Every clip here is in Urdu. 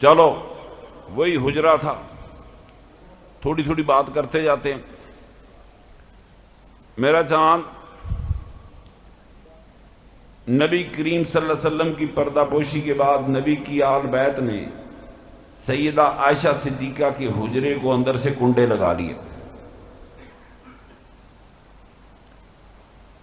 چلو وہی حجرہ تھا، تھوڑی تھوڑی بات کرتے جاتے ہیں۔ میرا چاند نبی کریم صلی اللہ علیہ وسلم کی پردہ پوشی کے بعد نبی کی آل بیت نے سیدہ عائشہ صدیقہ کے حجرے کو اندر سے کنڈے لگا لیے۔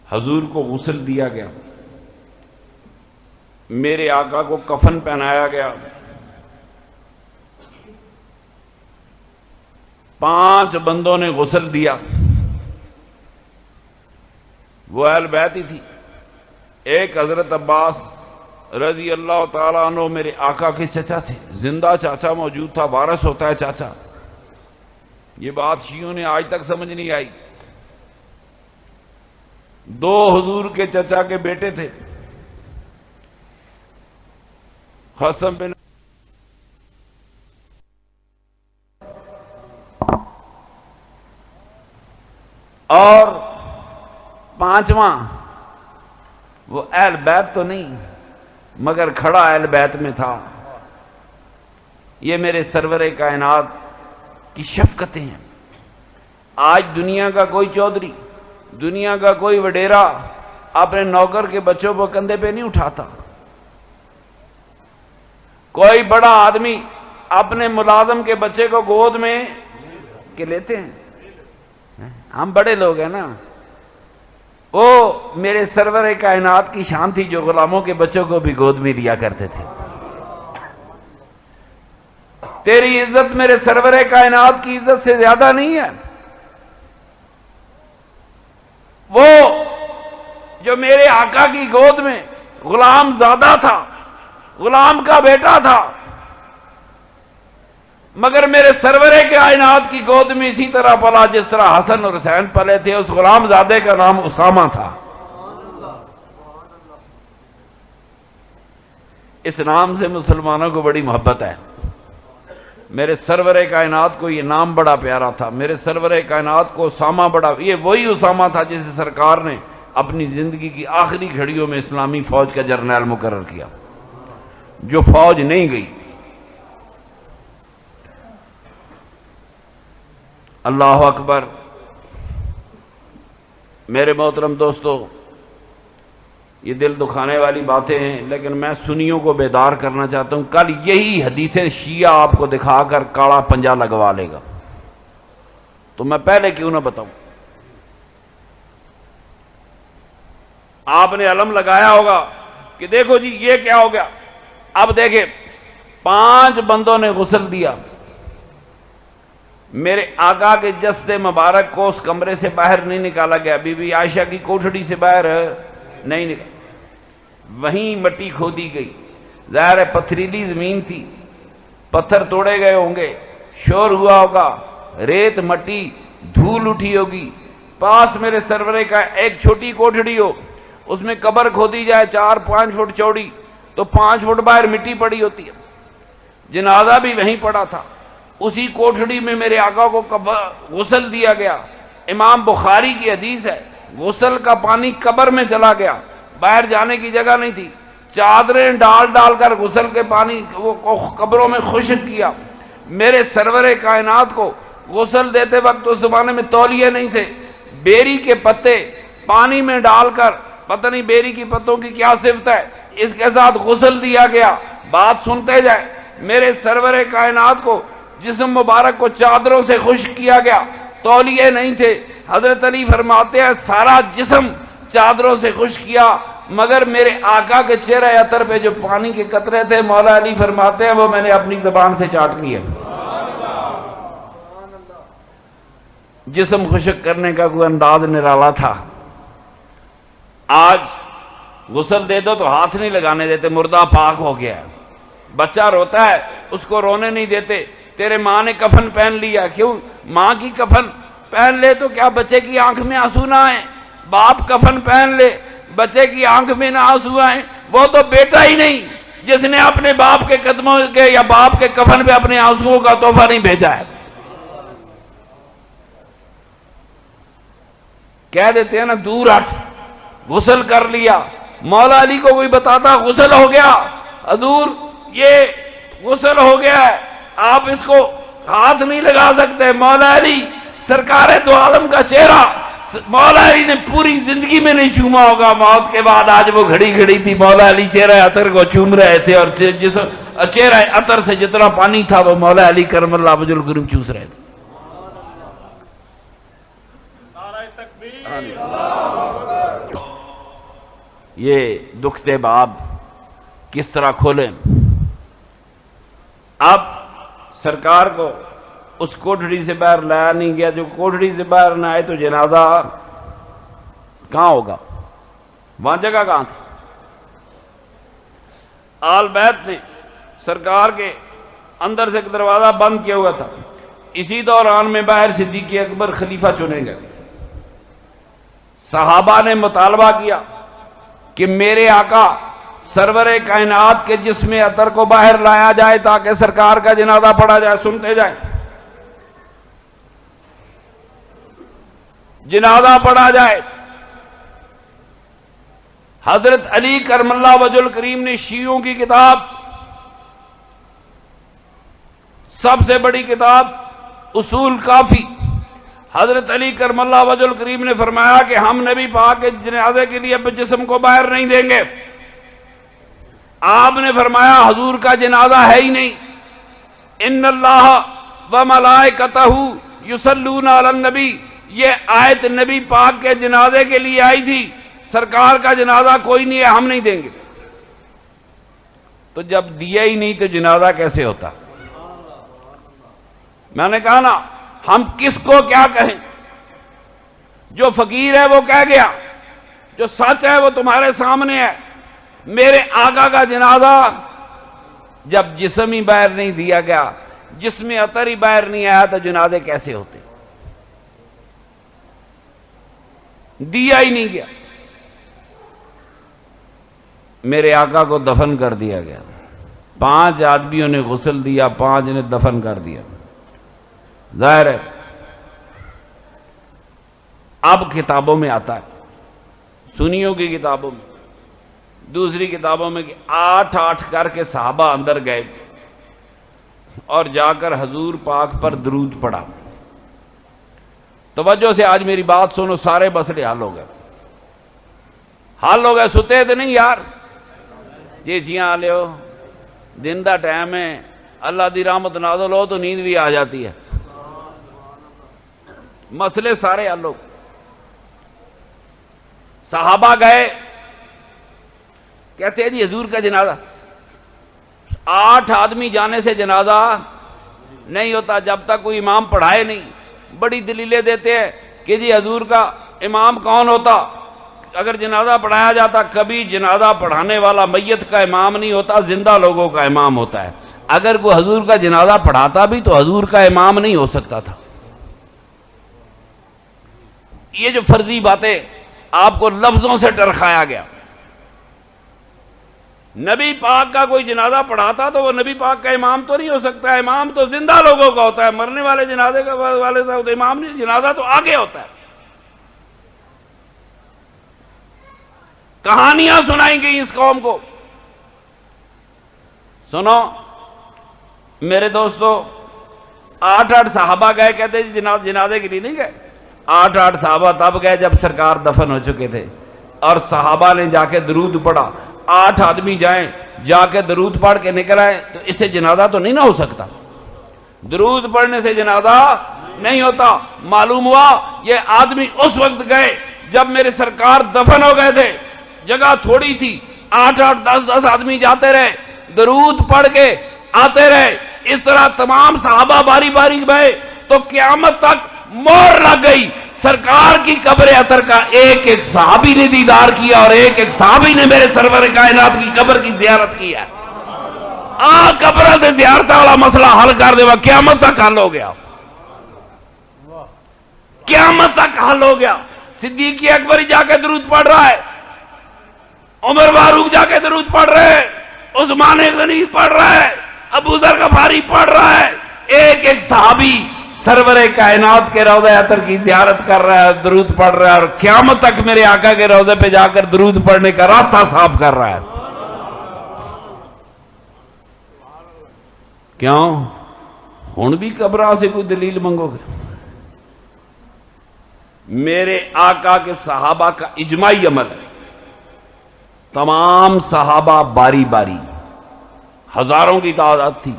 حضور کو غسل دیا گیا، میرے آقا کو کفن پہنایا گیا، 5 بندوں نے غسل دیا، وہ اہل بیت ہی تھی۔ ایک حضرت عباس رضی اللہ تعالیٰ عنہ میرے آقا کے چچا تھے، زندہ چاچا موجود تھا، وارث ہوتا ہے چاچا۔ یہ بات شیعوں نے آج تک سمجھ نہیں آئی۔ 2 حضور کے چچا کے بیٹے تھے، حسن بن اور 5واں وہ اہل بیت تو نہیں مگر کھڑا اہل بیت میں تھا۔ یہ میرے سرور کائنات کی شفقتیں ہیں۔ آج دنیا کا کوئی چودھری، دنیا کا کوئی وڈیرا اپنے نوکر کے بچوں کو کندھے پہ نہیں اٹھاتا۔ کوئی بڑا آدمی اپنے ملازم کے بچے کو گود میں کے لیتے ہیں۔ ہم بڑے لوگ ہیں نا۔ وہ میرے سرور کائنات کی شان تھی جو غلاموں کے بچوں کو بھی گود میں لیا کرتے تھے۔ تیری عزت میرے سرور کائنات کی عزت سے زیادہ نہیں ہے۔ وہ جو میرے آقا کی گود میں غلام زادہ تھا، غلام کا بیٹا تھا، مگر میرے سرور کائنات کی گود میں اسی طرح پلا جس طرح حسن اور حسین پلے تھے۔ اس غلام زادے کا نام اسامہ تھا۔ اس نام سے مسلمانوں کو بڑی محبت ہے۔ میرے سرور کائنات کو یہ نام بڑا پیارا تھا۔ میرے سرور کائنات کو اسامہ بڑا، یہ وہی اسامہ تھا جسے سرکار نے اپنی زندگی کی آخری گھڑیوں میں اسلامی فوج کا جرنیل مقرر کیا، جو فوج نہیں گئی۔ اللہ اکبر۔ میرے محترم دوستو، یہ دل دکھانے والی باتیں ہیں، لیکن میں سنیوں کو بیدار کرنا چاہتا ہوں۔ کل یہی حدیث شیعہ آپ کو دکھا کر کاڑا پنجا لگوا لے گا، تو میں پہلے کیوں نہ بتاؤں۔ آپ نے علم لگایا ہوگا کہ دیکھو جی یہ کیا ہو گیا۔ اب دیکھیں، 5 بندوں نے غسل دیا، میرے آقا کے جسد مبارک کو اس کمرے سے باہر نہیں نکالا گیا، بی بی عائشہ کی کوٹھڑی سے باہر نہیں نکالا، وہیں مٹی کھودی گئی۔ ظاہر پتھریلی زمین تھی، پتھر توڑے گئے ہوں گے، شور ہوا ہوگا، ریت مٹی دھول اٹھی ہوگی۔ پاس میرے سرورے کا ایک چھوٹی کوٹھڑی ہو، اس میں قبر کھودی جائے 4-5 فٹ چوڑی، تو 5 فٹ باہر مٹی پڑی ہوتی ہے۔ جنازہ بھی وہیں پڑا تھا، اسی کوٹھڑی میں میرے آقا کو غسل دیا گیا۔ امام بخاری کی حدیث ہے، غسل کا پانی قبر میں چلا گیا، باہر جانے کی جگہ نہیں تھی۔ چادریں ڈال ڈال کر غسل کے پانی کو قبروں میں خشک کیا۔ میرے سرور کائنات کو غسل دیتے وقت اس زمانے میں تولیے نہیں تھے، بیری کے پتے پانی میں ڈال کر، پتہ نہیں بیری کی پتوں کی کیا صفت ہے، اس کے ساتھ غسل دیا گیا۔ بات سنتے جائے، میرے سرور کائنات کو جسم مبارک کو چادروں سے خشک کیا گیا، تولیے نہیں تھے۔ حضرت علی فرماتے ہیں سارا جسم چادروں سے خشک کیا، مگر میرے آقا کے چہرے عطر پہ جو پانی کے قطرے تھے، مولا علی فرماتے ہیں وہ میں نے اپنی زبان سے چاٹ لیے۔ جسم خشک کرنے کا کوئی انداز نرالا تھا۔ آج غسل دے دو تو ہاتھ نہیں لگانے دیتے، مردہ پاک ہو گیا ہے۔ بچہ روتا ہے، اس کو رونے نہیں دیتے۔ تیرے ماں نے کفن پہن لیا، کیوں؟ ماں کی کفن پہن لے تو کیا بچے کی آنکھ میں آنسو نہ آئیں؟ باپ کفن پہن لے، بچے کی آنکھ میں نہ آنسو آئیں؟ وہ تو بیٹا ہی نہیں جس نے اپنے باپ کے قدموں کے یا باپ کے کفن پہ اپنے آنسوؤں کا تحفہ نہیں بھیجا ہے۔ کہہ دیتے ہیں نا دور ہٹ، غسل کر لیا۔ مولا علی کو کوئی بتاتا غسل ہو گیا، حضور یہ غسل ہو گیا ہے، آپ اس کو ہاتھ نہیں لگا سکتے. مولا علی سرکار دو عالم کا چہرہ مولا علی نے پوری زندگی میں نہیں چوما ہوگا، موت کے بعد آج وہ گھڑی گھڑی تھی مولا علی چہرہ عطر کو چوم رہے تھے، اور جس چہرہ عطر سے جتنا پانی تھا وہ مولا علی کرم اللہ وجہ الکریم چوس رہے تھے. یہ دکھتے باب کس طرح کھولیں. اب سرکار کو اس کوٹھڑی سے باہر لایا نہیں گیا. جو کوٹھڑی سے باہر نہ آئے تو جنازہ کہاں ہوگا؟ وہاں جگہ کہاں تھی؟ آل بیت نے سرکار کے اندر سے ایک دروازہ بند کیا ہوا تھا. اسی دوران میں باہر صدیق اکبر خلیفہ چنے گئے. صحابہ نے مطالبہ کیا کہ میرے آقا سرور کائنات کے جسم عطر کو باہر لایا جائے تاکہ سرکار کا جنازہ پڑھا جائے. سنتے جائیں. جنازہ پڑھا جائے. حضرت علی کرم اللہ وجہ الکریم نے شیعوں کی کتاب، سب سے بڑی کتاب اصول کافی، حضرت علی کرم اللہ وجہ الکریم نے فرمایا کہ ہم نبی پاک کے جنازے کے لیے جسم کو باہر نہیں دیں گے. آپ نے فرمایا حضور کا جنازہ ہے ہی نہیں. ان اللہ و ملائکتہ یصلون علی النبی، یہ آیت نبی پاک کے جنازے کے لیے آئی تھی. سرکار کا جنازہ کوئی نہیں ہے، ہم نہیں دیں گے. تو جب دیا ہی نہیں تو جنازہ کیسے ہوتا؟ میں نے کہا نا، ہم کس کو کیا کہیں؟ جو فقیر ہے وہ کہہ گیا، جو سچ ہے وہ تمہارے سامنے ہے. میرے آقا کا جنازہ جب جسم ہی باہر نہیں دیا گیا، جسم عطر ہی باہر نہیں آیا تو جنازے کیسے ہوتے؟ دیا ہی نہیں گیا. میرے آقا کو دفن کر دیا گیا. 5 آدمیوں نے غسل دیا، 5 نے دفن کر دیا. ظاہر ہے اب کتابوں میں آتا ہے، سنیوں کی کتابوں میں، دوسری کتابوں میں کہ 8 کر کے صحابہ اندر گئے اور جا کر حضور پاک پر درود پڑھا. توجہ سے آج میری بات سنو، سارے مسئلے حل ہو گئے. حل ہو گئے. ستے تھے نہیں یار، چیچیاں لے ہو، دن دا ٹائم ہے، اللہ دی رحمت نازل ہو تو نیند بھی آ جاتی ہے. مسئلے سارے حل ہو. صحابہ گئے، کہتے ہیں جی حضور کا جنازہ، 8 آدمی جانے سے جنازہ نہیں ہوتا جب تک کوئی امام پڑھائے نہیں. بڑی دلیلیں دیتے ہیں کہ جی حضور کا امام کون ہوتا؟ اگر جنازہ پڑھایا جاتا، کبھی جنازہ پڑھانے والا میت کا امام نہیں ہوتا، زندہ لوگوں کا امام ہوتا ہے. اگر کوئی حضور کا جنازہ پڑھاتا بھی تو حضور کا امام نہیں ہو سکتا تھا. یہ جو فرضی باتیں آپ کو لفظوں سے ٹرخایا گیا. نبی پاک کا کوئی جنازہ پڑھاتا تو وہ نبی پاک کا امام تو نہیں ہو سکتا. امام تو زندہ لوگوں کا ہوتا ہے، مرنے والے جنازے کا والے کا تو امام نہیں. جنازہ تو آگے ہوتا ہے. کہانیاں سنائی گئی اس قوم کو. سنو میرے دوستو، 8 صحابہ گئے، کہتے ہیں جنازے کے لیے نہیں گئے. 8 صحابہ تب گئے جب سرکار دفن ہو چکے تھے، اور صحابہ نے جا کے درود پڑھا. 8 آدمی جائیں، جا کے درود پڑھ کے نکل آئے تو اس سے جنازہ تو نہیں نہ ہو سکتا. درود پڑھنے سے جنازہ نہیں ہوتا. معلوم ہوا یہ آدمی اس وقت گئے جب میرے سرکار دفن ہو گئے تھے. جگہ تھوڑی تھی، 8 10 آدمی جاتے رہے، درود پڑھ کے آتے رہے. اس طرح تمام صحابہ باری باری گئے تو قیامت تک مور لگ گئی. سرکار کی قبر عطر کا ایک صحابی نے دیدار کیا، اور ایک صحابی نے میرے سرور کائنات کی قبر کی زیارت کیا. قبر سے زیارت والا مسئلہ حل کر دے، قیامت تک حل ہو گیا. قیامت تک حل ہو گیا. صدیق اکبر جا کے درود پڑھ رہا ہے، عمر فاروق جا کے درود پڑھ رہے ہیں، عثمان غنی پڑھ رہا ہے، ابو ذر غفاری پڑھ رہا ہے. ایک صحابی سرور کائنات کے روضہ عطر کی زیارت کر رہا ہے، درود پڑھ رہا ہے، اور قیامت تک میرے آقا کے روضے پہ جا کر درود پڑھنے کا راستہ صاف کر رہا ہے. کیوں ہن بھی قبراں سے کوئی دلیل منگو گے؟ میرے آقا کے صحابہ کا اجماعی عمل ہے، تمام صحابہ باری باری ہزاروں کی تعداد تھی،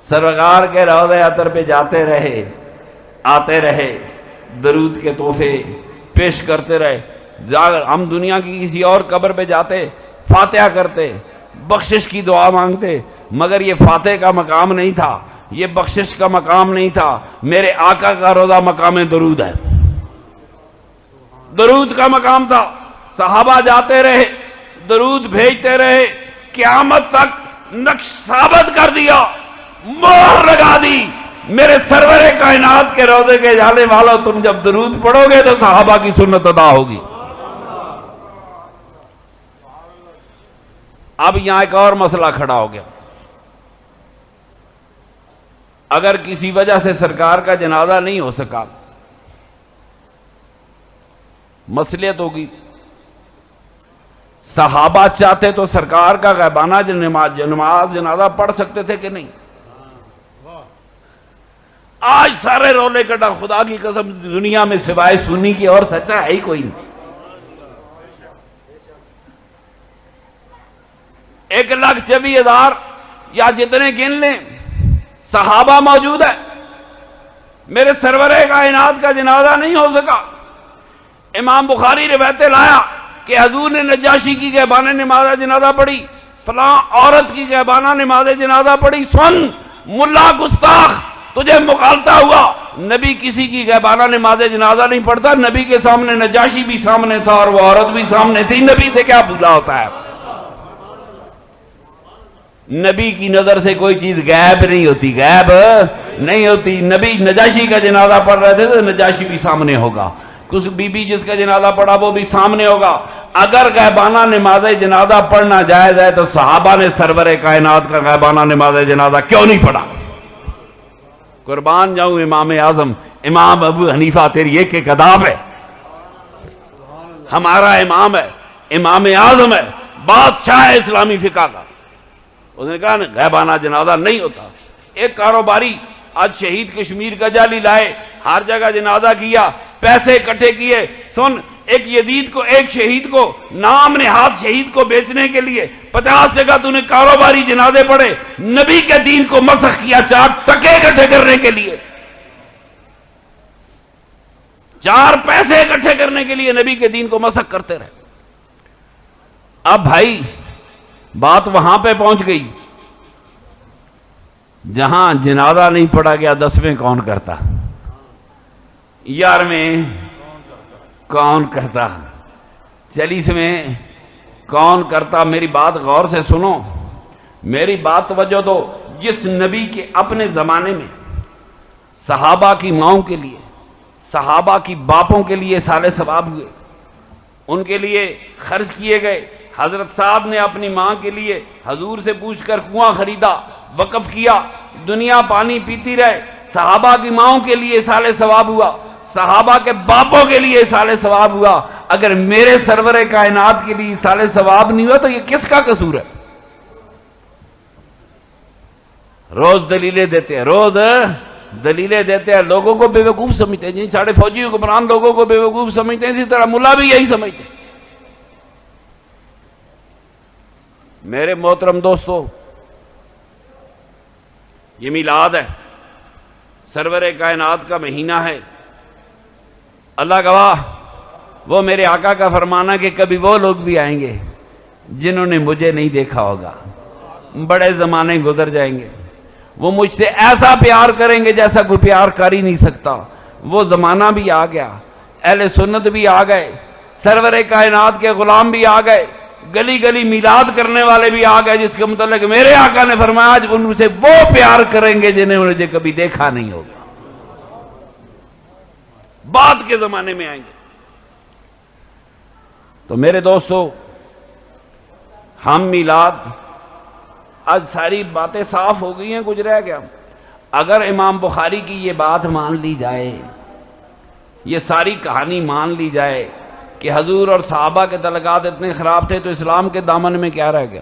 سرکار کے روضہ اطہر پہ جاتے رہے، آتے رہے، درود کے تحفے پیش کرتے رہے۔ ہم دنیا کی کسی اور قبر پہ جاتے، فاتحہ کرتے، بخشش کی دعا مانگتے، مگر یہ فاتح کا مقام نہیں تھا، یہ بخشش کا مقام نہیں تھا، میرے آقا کا روضہ مقام درود ہے، درود کا مقام تھا۔ صحابہ جاتے رہے، درود بھیجتے رہے، قیامت تک نقش ثابت کر دیا، مہر لگا دی، میرے سرور کائنات کے روضے کے جانے والوں، تم جب درود پڑھو گے تو صحابہ کی سنت ادا ہوگی۔ اب یہاں ایک اور مسئلہ کھڑا ہو گیا، اگر کسی وجہ سے سرکار کا جنازہ نہیں ہو سکا، مصلیت ہوگی، صحابہ چاہتے تو سرکار کا غیبانہ نماز جنازہ پڑھ سکتے تھے کہ نہیں؟ آج سارے رولے کٹا، خدا کی قسم دنیا میں سوائے سنی کی اور سچا ہے ہی کوئی نہیں۔ 1,24,000 یا جتنے گن لیں صحابہ موجود ہے، میرے سرور کائنات کا جنازہ نہیں ہو سکا۔ امام بخاری روایتیں لایا کہ حضور نے نجاشی کی غیبانہ نماز جنازہ پڑھی، فلاں عورت کی غیبانہ نماز جنازہ پڑھی۔ سن ملا گستاخ، تجھے مغالطہ ہوا، نبی کسی کی غیبانہ نماز جنازہ نہیں پڑھتا، نبی کے سامنے نجاشی بھی سامنے تھا اور وہ عورت بھی سامنے تھی، نبی سے کیا بھولا ہوتا ہے؟ نبی کی نظر سے کوئی چیز غائب نہیں ہوتی، غائب نہیں ہوتی۔ نبی نجاشی کا جنازہ پڑھ رہے تھے تو نجاشی بھی سامنے ہوگا، کچھ بی بی جس کا جنازہ پڑھا وہ بھی سامنے ہوگا۔ اگر غیبانہ نماز جنازہ پڑھنا جائز ہے تو صحابہ نے سرور کائنات کا غیبانہ نماز جنازہ کیوں نہیں پڑھا؟ قربان جاؤں امام اعظم امام ابو حنیفہ، تیری ایک ایک اداب ہے، ہمارا امام ہے، امام اعظم ہے، بادشاہ اسلامی فقہ کا۔ اس نے کہا غیبانہ جنازہ نہیں ہوتا۔ ایک کاروباری آج شہید کشمیر کا جعلی لائے، ہر جگہ جنازہ کیا، پیسے اکٹھے کیے۔ سن، ایک یزید کو، ایک شہید کو، نام نہاد شہید کو بیچنے کے لیے 50 جگہ تو نے کاروباری جنازے پڑھے، نبی کے دین کو مسخ کیا 4 ٹکے اکٹھے کرنے کے لیے، 4 پیسے اکٹھے کرنے کے لیے نبی کے دین کو مسخ کرتے رہے۔ اب بھائی بات وہاں پہ پہنچ گئی جہاں جنازہ نہیں پڑھا گیا، 10ویں کون کرتا، 11ویں کون کرتا، 40ویں کون کرتا؟ میری بات غور سے سنو، میری بات توجہ دو۔ جس نبی کے اپنے زمانے میں صحابہ کی ماؤں کے لیے، صحابہ کی باپوں کے لیے سال ثواب ہوئے، ان کے لیے خرچ کیے گئے، حضرت صاحب نے اپنی ماں کے لیے حضور سے پوچھ کر کنواں خریدا، وقف کیا، دنیا پانی پیتی رہے، صحابہ کی ماؤں کے لیے سال ثواب ہوا، صحابہ کے باپوں کے لیے سال ثواب ہوا۔ اگر میرے سرور کائنات کے لیے سال ثواب نہیں ہوا تو یہ کس کا قصور ہے؟ روز دلیلیں دیتے ہیں، روز دلیلیں دیتے ہیں، لوگوں کو بے وقوف سمجھتے ہیں، جن ساڑھے فوجی حکمران لوگوں کو بے وقوف سمجھتے ہیں، اسی طرح ملا بھی یہی سمجھتے ہیں۔ میرے محترم دوستو، یہ میلاد ہے، سرور کائنات کا مہینہ ہے۔ اللہ گواہ، وہ میرے آقا کا فرمانا کہ کبھی وہ لوگ بھی آئیں گے جنہوں نے مجھے نہیں دیکھا ہوگا، بڑے زمانے گزر جائیں گے، وہ مجھ سے ایسا پیار کریں گے جیسا کوئی پیار کر ہی نہیں سکتا۔ وہ زمانہ بھی آ گیا، اہل سنت بھی آ گئے، سرور کائنات کے غلام بھی آ گئے، گلی گلی میلاد کرنے والے بھی آ گئے، جس کے متعلق میرے آقا نے فرمایا آج ان سے وہ پیار کریں گے جنہیں مجھے کبھی دیکھا نہیں ہوگا، بعد کے زمانے میں آئیں گے۔ تو میرے دوستو، ہم میلاد، آج ساری باتیں صاف ہو گئی ہیں، کچھ رہ گیا؟ اگر امام بخاری کی یہ بات مان لی جائے، یہ ساری کہانی مان لی جائے کہ حضور اور صحابہ کے تعلقات اتنے خراب تھے، تو اسلام کے دامن میں کیا رہ گیا؟